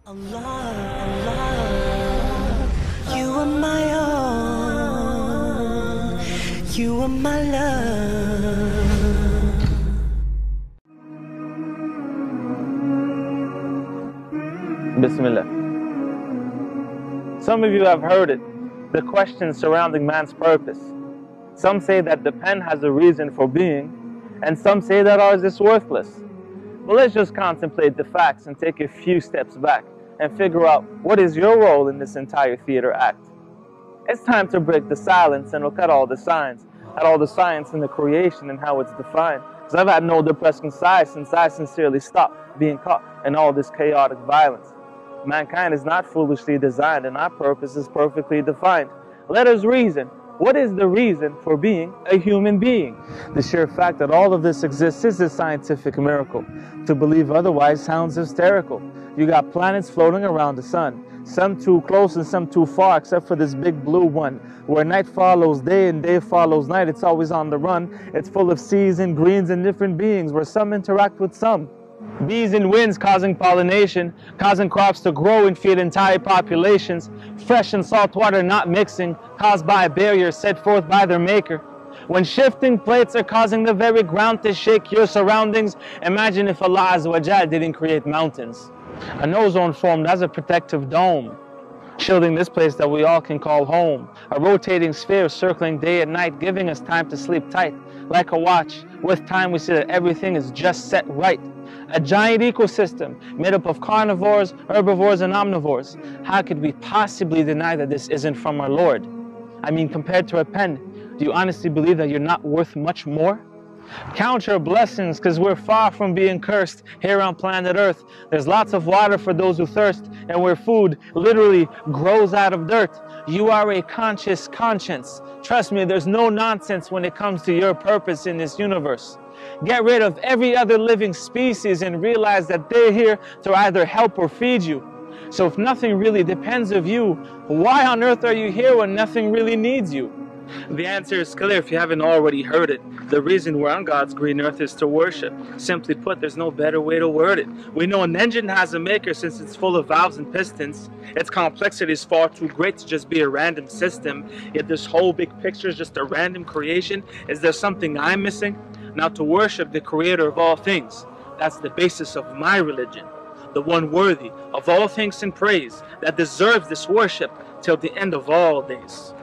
Allah, Allah, you are my all, you are my love. Bismillah. Some of you have heard it, the questions surrounding man's purpose. Some say that the pen has a reason for being, and some say that ours is worthless. But let's just contemplate the facts and take a few steps back and figure out what is your role in this entire theater act. It's time to break the silence and look at all the signs, at all the science in the creation and how it's defined. Because I've had no depressing sigh since I sincerely stopped being caught in all this chaotic violence. Mankind is not foolishly designed and our purpose is perfectly defined. Let us reason. What is the reason for being a human being? The sheer fact that all of this exists is a scientific miracle. To believe otherwise sounds hysterical. You got planets floating around the sun, some too close and some too far, except for this big blue one, where night follows day and day follows night. It's always on the run. It's full of seas and greens and different beings, where some interact with some. Bees and winds causing pollination, causing crops to grow and feed entire populations. Fresh and salt water not mixing, caused by a barrier set forth by their maker. When shifting plates are causing the very ground to shake your surroundings, imagine if Allah Azza wa Jal didn't create mountains. An ozone formed as a protective dome, shielding this place that we all can call home. A rotating sphere circling day and night, giving us time to sleep tight. Like a watch, with time we see that everything is just set right. A giant ecosystem made up of carnivores, herbivores, and omnivores. How could we possibly deny that this isn't from our Lord? I mean, compared to a pen, do you honestly believe that you're not worth much more? Count your blessings, because we're far from being cursed here on planet Earth. There's lots of water for those who thirst, and where food literally grows out of dirt. You are a conscious conscience. Trust me, there's no nonsense when it comes to your purpose in this universe. Get rid of every other living species and realize that they're here to either help or feed you. So if nothing really depends of you, why on earth are you here when nothing really needs you? The answer is clear if you haven't already heard it. The reason we're on God's green earth is to worship. Simply put, there's no better way to word it. We know an engine has a maker since it's full of valves and pistons. Its complexity is far too great to just be a random system. Yet this whole big picture is just a random creation. Is there something I'm missing? Now, to worship the creator of all things, that's the basis of my religion. The one worthy of all thanks and praise, that deserves this worship till the end of all days.